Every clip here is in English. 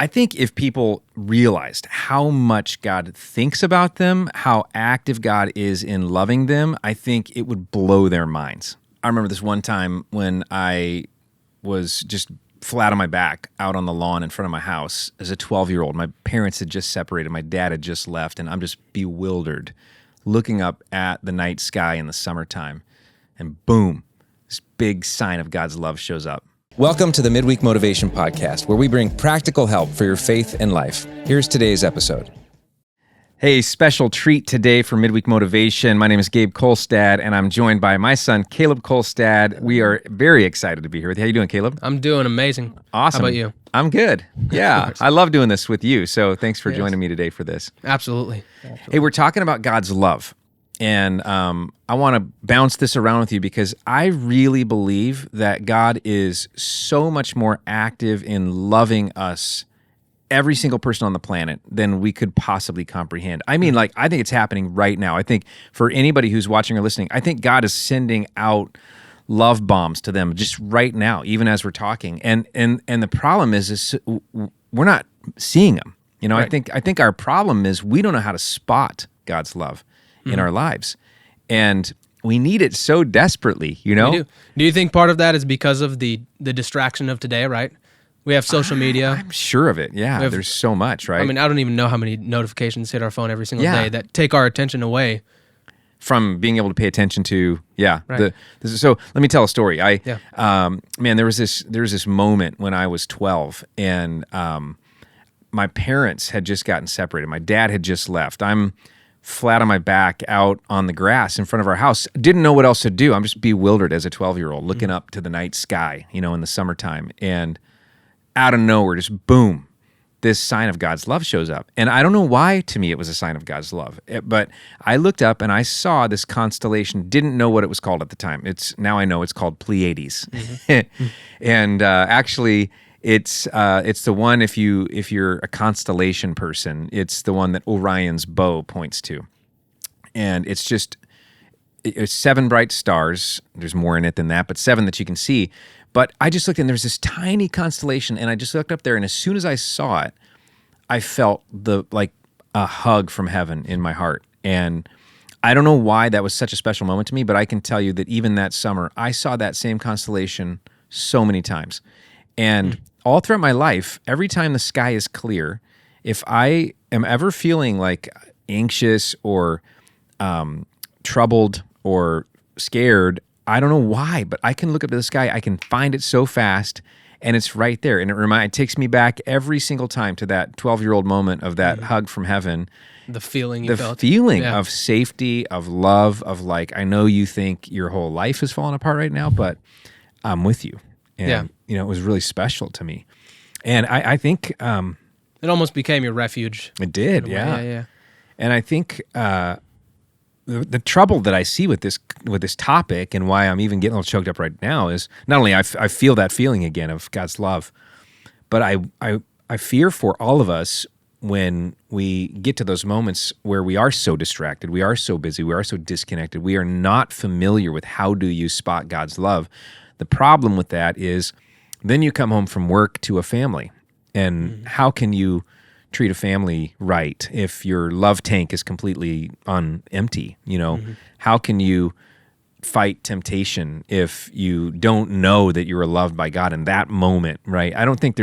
I think if people realized how much God thinks about them, how active God is in loving them, I think it would blow their minds. I remember this one time when I was just flat on my back out on the lawn in front of my house as a 12-year-old. My parents had just separated. My dad had just left, and I'm just bewildered looking up at the night sky in the summertime. And boom, this big sign of God's love shows up. Welcome to the Midweek Motivation Podcast, where we bring practical help for your faith and life. Here's today's episode. Hey, special treat today for Midweek Motivation. My name is Gabe Kolstad, and I'm joined by my son, Caleb Kolstad. We are very excited to be here with you. How you doing, Caleb? I'm doing amazing. Awesome. How about you? I'm good. Yeah, I love doing this with you, so thanks for joining me today for this. Absolutely. Hey, we're talking about God's love, and I want to bounce this around with you because I really believe that God is so much more active in loving us, every single person on the planet, than we could possibly comprehend. I mean, I think it's happening right now. I think for anybody who's watching or listening, I think God is sending out love bombs to them just right now, even as we're talking. And the problem is we're not seeing them. You know, right. I think our problem is we don't know how to spot God's love in our lives. And we need it so desperately, you know? We do. Do you think part of that is because of the distraction of today, right? We have social media. I'm sure of it. Yeah, there's so much, right? I mean, I don't even know how many notifications hit our phone every single day that take our attention away from being able to pay attention to, right. So let me tell a story. There was this moment when I was 12, and my parents had just gotten separated. My dad had just left. I'm flat on my back out on the grass in front of our house. Didn't know what else to do. I'm just bewildered as a 12-year-old, looking up to the night sky, in the summertime, and out of nowhere, just boom, this sign of God's love shows up. And I don't know why, to me, it was a sign of God's love. But I looked up and I saw this constellation, didn't know what it was called at the time. Now I know it's called Pleiades. Mm-hmm. And actually, it's the one, if you're a constellation person, it's the one that Orion's bow points to. And it's 7 bright stars. There's more in it than that, but 7 that you can see. But I just looked and there's this tiny constellation, and I just looked up there, and as soon as I saw it, I felt a hug from heaven in my heart. And I don't know why that was such a special moment to me, but I can tell you that even that summer, I saw that same constellation so many times. And all throughout my life, every time the sky is clear, if I am ever feeling anxious or troubled or scared, I don't know why, but I can look up to the sky, I can find it so fast, and it's right there. And it takes me back every single time to that 12-year-old moment of that hug from heaven. The feeling you felt. The feeling of safety, of love, of I know you think your whole life is falling apart right now, but I'm with you. And, it was really special to me. And I think... it almost became your refuge. It did, yeah. And I think... The trouble that I see with this topic, and why I'm even getting a little choked up right now, is not only I feel that feeling again of God's love, but I fear for all of us when we get to those moments where we are so distracted, we are so busy, we are so disconnected, we are not familiar with how do you spot God's love. The problem with that is then you come home from work to a family, and how can you treat a family right if your love tank is completely empty? How can you fight temptation if you don't know that you're loved by God in that moment, right? I don't think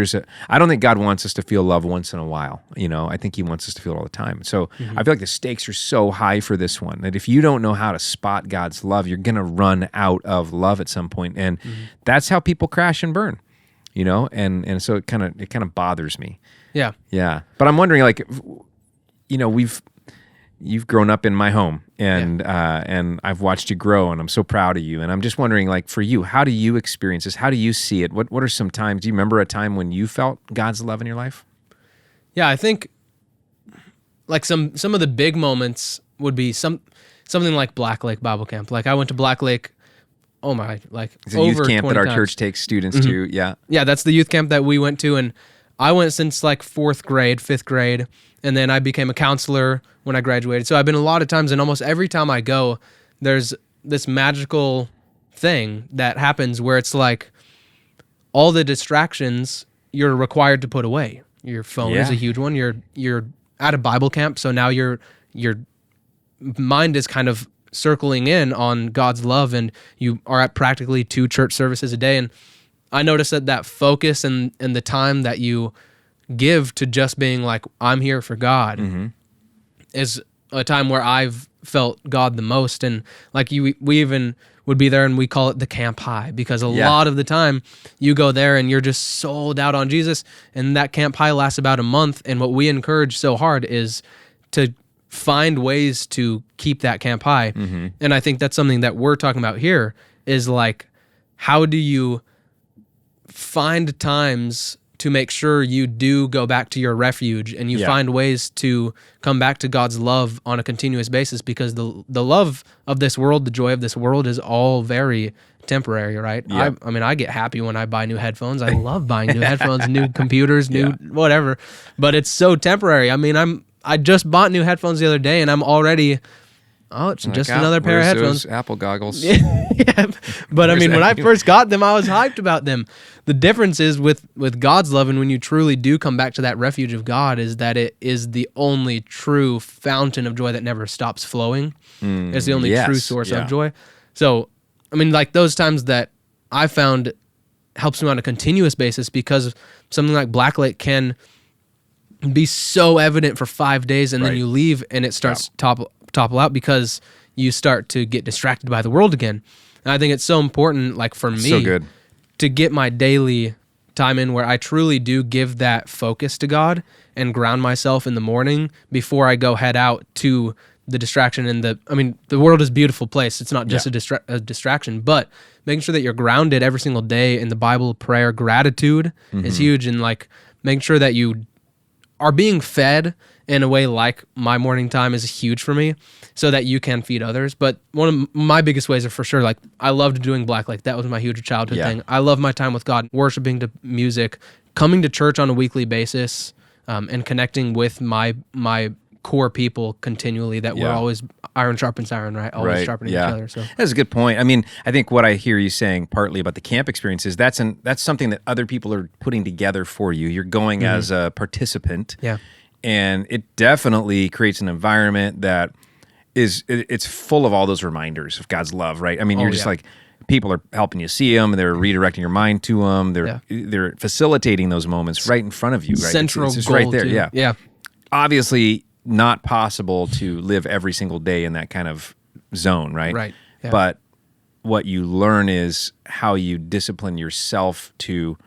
God wants us to feel love once in a while. I think he wants us to feel it all the time. So I feel like the stakes are so high for this one that if you don't know how to spot God's love, you're going to run out of love at some point. And that's how people crash and burn, and so it kind of bothers me. Yeah. Yeah. But I'm wondering, you've grown up in my home, and I've watched you grow, and I'm so proud of you. And I'm just wondering, for you, how do you experience this? How do you see it? What are some times? Do you remember a time when you felt God's love in your life? Yeah, I think some of the big moments would be something like Black Lake Bible Camp. I went to Black Lake. Oh my! It's a youth camp that our church takes students to. Yeah. Yeah, that's the youth camp that we went to, and I went since 4th grade, 5th grade, and then I became a counselor when I graduated. So I've been a lot of times, and almost every time I go, there's this magical thing that happens where it's all the distractions you're required to put away. Your phone is a huge one. You're at a Bible camp, so now your mind is kind of circling in on God's love, and you are at practically 2 church services a day. And I noticed that focus and the time that you give to just being like, I'm here for God, is a time where I've felt God the most. And like we even would be there, and we call it the camp high, because a lot of the time you go there and you're just sold out on Jesus, and that camp high lasts about a month. And what we encourage so hard is to find ways to keep that camp high. And I think that's something that we're talking about here, is like, how do you find times to make sure you do go back to your refuge, and you find ways to come back to God's love on a continuous basis, because the love of this world, the joy of this world is all very temporary, right? Yep. I mean, I get happy when I buy new headphones. I love buying new headphones, new computers, new whatever, but it's so temporary. I mean, I just bought new headphones the other day, and I'm already, it's like, just another pair of headphones. Those Apple goggles. But I mean, when I first got them, I was hyped about them. The difference is with God's love, and when you truly do come back to that refuge of God, is that it is the only true fountain of joy that never stops flowing. It's the only true source of joy. So, I mean, like those times that I found helps me on a continuous basis, because something like Blacklight can be so evident for 5 days, and then you leave and it starts topple out because you start to get distracted by the world again. And I think it's so important, like for me, to get my daily time in where I truly do give that focus to God and ground myself in the morning before I go head out to the distraction. And the world is a beautiful place. It's not just a distraction, but making sure that you're grounded every single day in the Bible, prayer, gratitude is huge. And like making sure that you are being fed in a way, like my morning time is huge for me, so that you can feed others. But one of my biggest ways are for sure, like I loved doing Blacklight. That was my huge childhood thing. I love my time with God, worshiping to music, coming to church on a weekly basis, and connecting with my core people continually, that we're always iron sharpens iron, right? Always sharpening each other. So that's a good point. I mean, I think what I hear you saying partly about the camp experience is that's something that other people are putting together for you. You're going as a participant. Yeah. And it definitely creates an environment that it's full of all those reminders of God's love, right? I mean, you're just like, people are helping you see them, they're redirecting your mind to them, they're facilitating those moments right in front of you, right? Central it's just goal right there, too. Yeah. Obviously, not possible to live every single day in that kind of zone, right? Right. Yeah. But what you learn is how you discipline yourself to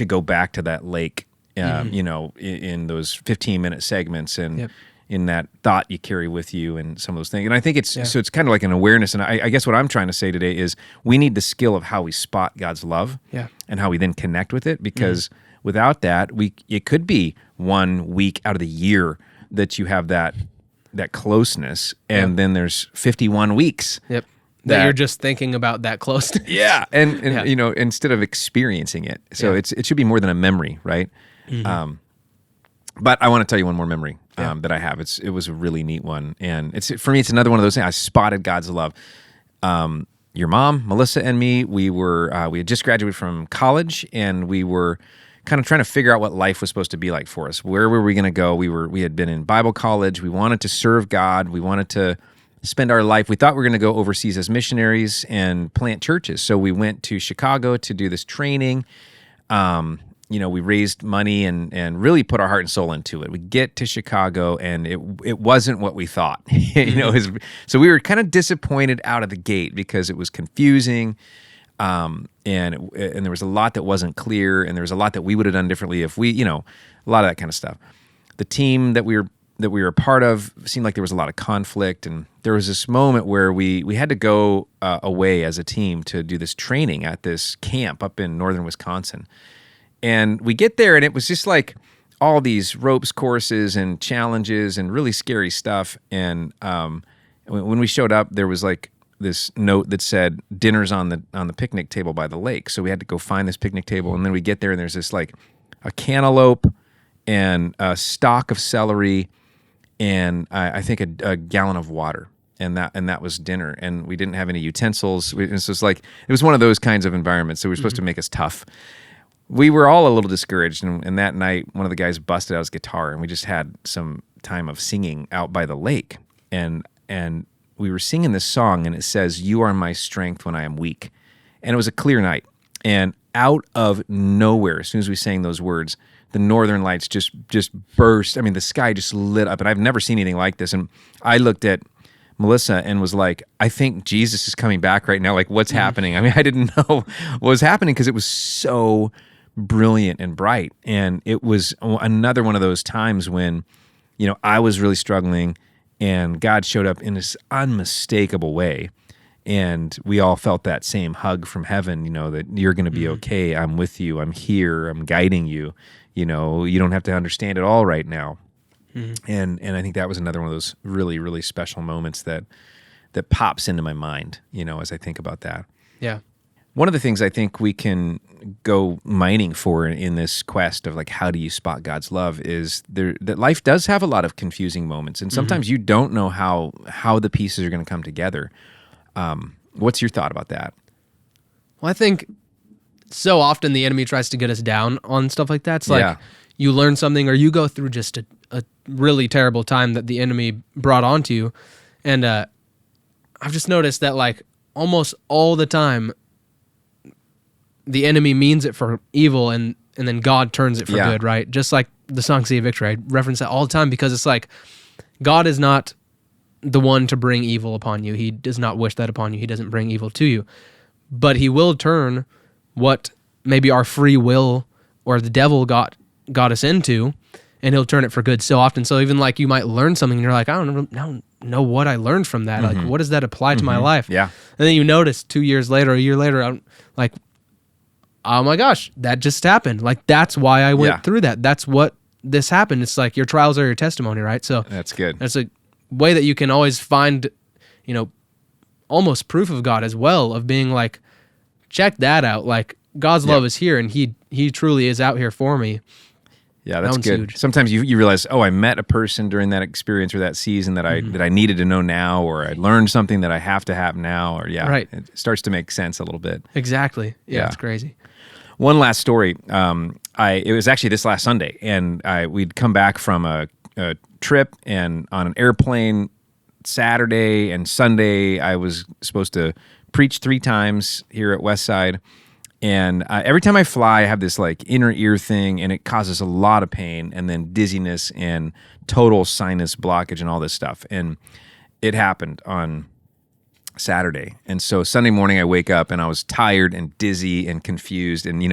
go back to that lake. You know, in those 15-minute segments, and in that thought you carry with you, and some of those things. And I think it's so it's kind of like an awareness. And I guess what I'm trying to say today is we need the skill of how we spot God's love, and how we then connect with it. Because without that, it could be 1 week out of the year that you have that closeness, and then there's 51 weeks. That you're just thinking about that closeness. And you know, instead of experiencing it. So it should be more than a memory, right? But I want to tell you one more memory that I have. It was a really neat one, and for me, it's another one of those things. I spotted God's love. Your mom, Melissa, and me, we had just graduated from college, and we were kind of trying to figure out what life was supposed to be like for us. Where were we going to go? We had been in Bible college. We wanted to serve God. We wanted to spend our life. We thought we were going to go overseas as missionaries and plant churches. So we went to Chicago to do this training. You know, we raised money and really put our heart and soul into it. We get to Chicago, and it wasn't what we thought. You know, so we were kind of disappointed out of the gate because it was confusing, and there was a lot that wasn't clear, and there was a lot that we would have done differently if we, you know, a lot of that kind of stuff. The team that we were a part of seemed like there was a lot of conflict, and there was this moment where we had to go away as a team to do this training at this camp up in northern Wisconsin. And we get there, and it was just like all these ropes courses and challenges and really scary stuff. And when we showed up, there was like this note that said dinner's on the picnic table by the lake. So we had to go find this picnic table, and then we get there, and there's this like a cantaloupe and a stalk of celery and I think a gallon of water. And that was dinner, and we didn't have any utensils. It was one of those kinds of environments that were supposed to make us tough. we were all a little discouraged, and that night, one of the guys busted out his guitar, and we just had some time of singing out by the lake, and we were singing this song, and it says, "You are my strength when I am weak," and it was a clear night, and out of nowhere, as soon as we sang those words, the northern lights just burst. I mean, the sky just lit up, and I've never seen anything like this. And I looked at Melissa and was like, I think Jesus is coming back right now. Like, what's happening? I mean, I didn't know what was happening because it was so brilliant and bright. And it was another one of those times when, I was really struggling, and God showed up in this unmistakable way. And we all felt that same hug from heaven, that you're going to be okay. I'm with you. I'm here. I'm guiding you. You don't have to understand it all right now. Mm-hmm. And I think that was another one of those really, really special moments that pops into my mind, as I think about that. Yeah. One of the things I think we can go mining for in this quest of like, how do you spot God's love, is that life does have a lot of confusing moments. And sometimes you don't know how the pieces are going to come together. What's your thought about that? Well, I think so often the enemy tries to get us down on stuff like that. It's like you learn something, or you go through just a really terrible time that the enemy brought onto you. And I've just noticed that like almost all the time, the enemy means it for evil, and then God turns it for good, right? Just like the song "See a Victory." I reference that all the time because it's like God is not the one to bring evil upon you. He does not wish that upon you. He doesn't bring evil to you. But he will turn what maybe our free will or the devil got us into, and he'll turn it for good so often. So even like you might learn something and you're like, I don't know what I learned from that. Like, what does that apply to my life? Yeah. And then you notice 2 years later, a year later, I'm like, oh my gosh, that just happened. Like, that's why I went through that. That's what this happened. It's like your trials are your testimony, right? So that's good. That's a way that you can always find, almost proof of God as well, of being like, check that out. Like, God's love is here, and he truly is out here for me. Yeah, that's good. Huge. Sometimes you realize, I met a person during that experience or that season that I needed to know now, or I learned something that I have to have now, or it starts to make sense a little bit. Exactly. Yeah. It's crazy. One last story. It was actually this last Sunday, and we'd come back from a trip, and on an airplane Saturday and Sunday, I was supposed to preach 3 times here at Westside. And every time I fly, I have this like inner ear thing, and it causes a lot of pain, and then dizziness and total sinus blockage and all this stuff. And it happened on Saturday. And so Sunday morning I wake up and I was tired and dizzy and confused, and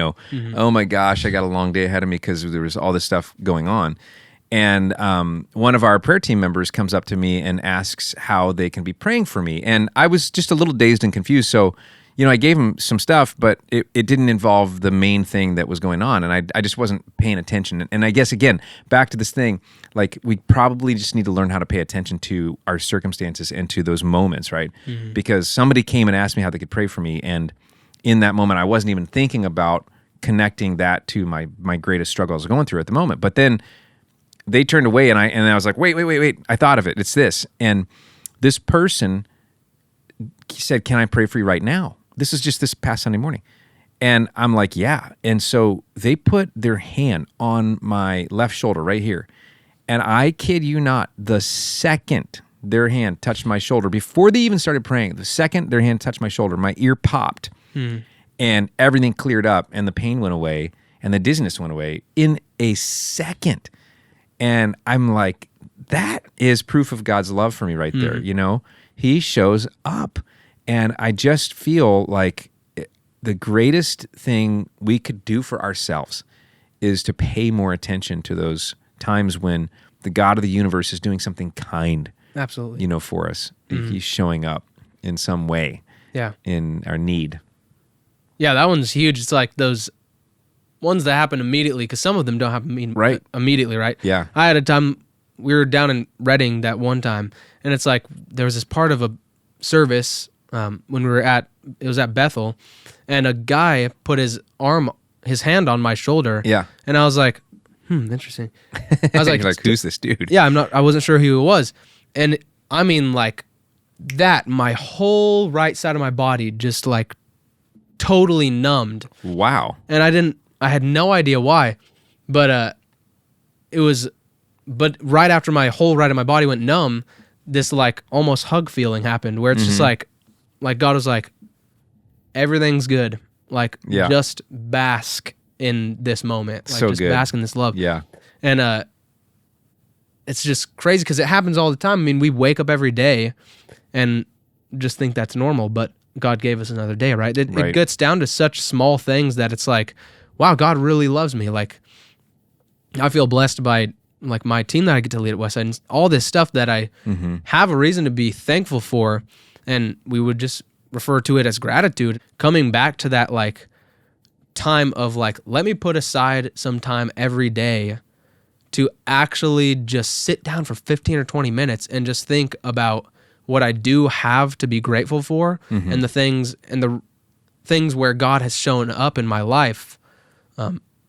oh my gosh, I got a long day ahead of me because there was all this stuff going on. And one of our prayer team members comes up to me and asks how they can be praying for me. And I was just a little dazed and confused. So I gave him some stuff, but it didn't involve the main thing that was going on, and I just wasn't paying attention. And I guess, again, back to this thing, like, we probably just need to learn how to pay attention to our circumstances and to those moments, right? Mm-hmm. Because somebody came and asked me how they could pray for me, and in that moment, I wasn't even thinking about connecting that to my greatest struggle I was going through at the moment. But then they turned away, and I was like, wait, I thought of it. It's this. And this person said, can I pray for you right now? This is just this past Sunday morning. And I'm like, yeah. And so they put their hand on my left shoulder right here. And I kid you not, the second their hand touched my shoulder, before they even started praying, the second their hand touched my shoulder, my ear popped and everything cleared up, and the pain went away and the dizziness went away in a second. And I'm like, that is proof of God's love for me right there. He shows up. And I just feel like the greatest thing we could do for ourselves is to pay more attention to those times when the God of the universe is doing something kind, absolutely, for us. He's showing up in some way, in our need. Yeah, that one's huge. It's like those ones that happen immediately, because some of them don't happen immediately, right? Yeah. I had a time, we were down in Reading that one time, and it's like there was this part of a service when we were it was at Bethel, and a guy put his hand on my shoulder. Yeah. And I was like, interesting. I was like, who's this dude? Yeah, I wasn't sure who it was. And I mean, like, that, my whole right side of my body just like totally numbed. Wow. And I had no idea why, but but right after my whole right of my body went numb, this like almost hug feeling happened where it's just like God was like, everything's good. Like just bask in this moment. Like just bask in this love. Yeah. And it's just crazy because it happens all the time. I mean, we wake up every day and just think that's normal, but God gave us another day, right? It gets down to such small things that it's like, wow, God really loves me. Like, I feel blessed by like my team that I get to lead at Westside and all this stuff that I have a reason to be thankful for. And we would just refer to it as gratitude. Coming back to that like time of like, let me put aside some time every day to actually just sit down for 15 or 20 minutes and just think about what I do have to be grateful for and the things where God has shown up in my life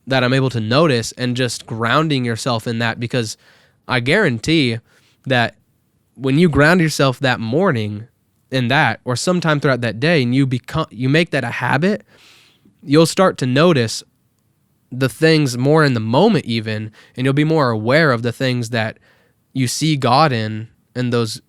that I'm able to notice, and just grounding yourself in that, because I guarantee that when you ground yourself that morning in that, or sometime throughout that day, and you make that a habit, you'll start to notice the things more in the moment even, and you'll be more aware of the things that you see God in those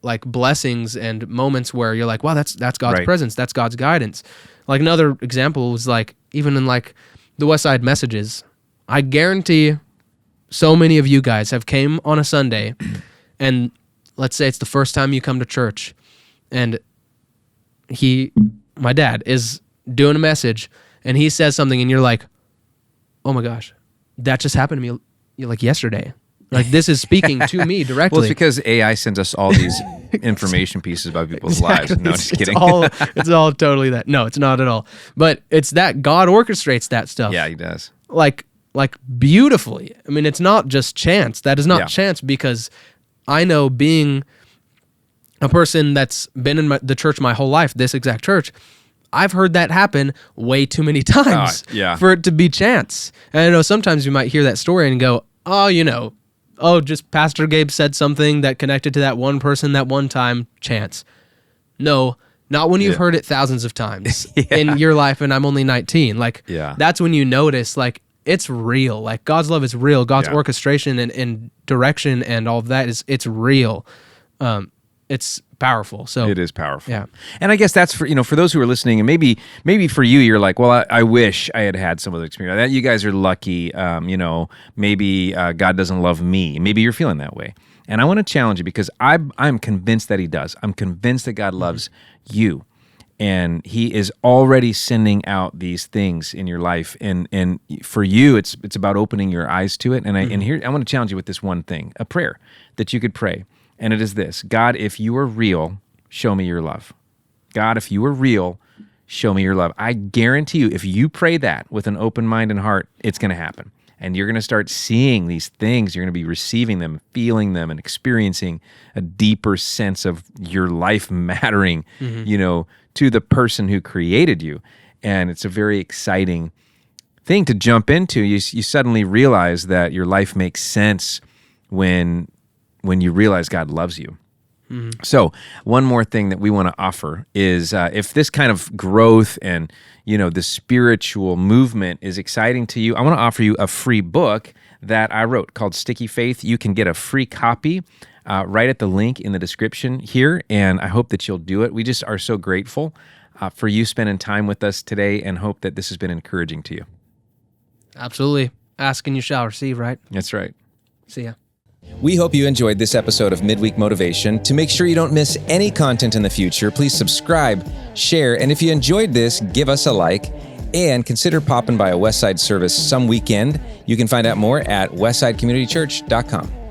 like blessings and moments where you're like, wow, that's God's presence, that's God's guidance. Like another example was like, even in like the Westside messages, I guarantee so many of you guys have came on a Sunday and let's say it's the first time you come to church and my dad is doing a message and he says something and you're like, oh my gosh, that just happened to me like yesterday. Like this is speaking to me directly. Well, it's because AI sends us all these information pieces about people's lives. No, just kidding. It's all totally that. No, it's not at all. But it's that God orchestrates that stuff. Yeah, he does. Like beautifully. I mean, it's not just chance. That is not chance, because I know, being a person that's been in the church my whole life, this exact church, I've heard that happen way too many times for it to be chance. And I know sometimes you might hear that story and go, oh, just Pastor Gabe said something that connected to that one person that one time, chance. No, not when you've heard it thousands of times in your life, and I'm only 19. Like, that's when you notice, like, it's real. Like, God's love is real. God's orchestration and direction and all of that it's real. It's powerful. So it is powerful. Yeah. And I guess that's for those who are listening, and maybe for you, you're like, well, I wish I had some of the experience. That you guys are lucky. Maybe God doesn't love me. Maybe you're feeling that way. And I want to challenge you, because I'm convinced that he does. I'm convinced that God loves you. And he is already sending out these things in your life. And for you, it's about opening your eyes to it. And here I want to challenge you with this one thing, a prayer that you could pray. And it is this: God, if you are real, show me your love. God, if you are real, show me your love. I guarantee you, if you pray that with an open mind and heart, it's going to happen. And you're going to start seeing these things. You're going to be receiving them, feeling them, and experiencing a deeper sense of your life mattering, to the person who created you. And it's a very exciting thing to jump into. You suddenly realize that your life makes sense when you realize God loves you. So one more thing that we want to offer is if this kind of growth and, the spiritual movement is exciting to you, I want to offer you a free book that I wrote called Sticky Faith. You can get a free copy right at the link in the description here, and I hope that you'll do it. We just are so grateful for you spending time with us today, and hope that this has been encouraging to you. Absolutely. Ask and you shall receive, right? That's right. See ya. We hope you enjoyed this episode of Midweek Motivation. To make sure you don't miss any content in the future, please subscribe, share, and if you enjoyed this, give us a like, and consider popping by a Westside service some weekend. You can find out more at westsidecommunitychurch.com.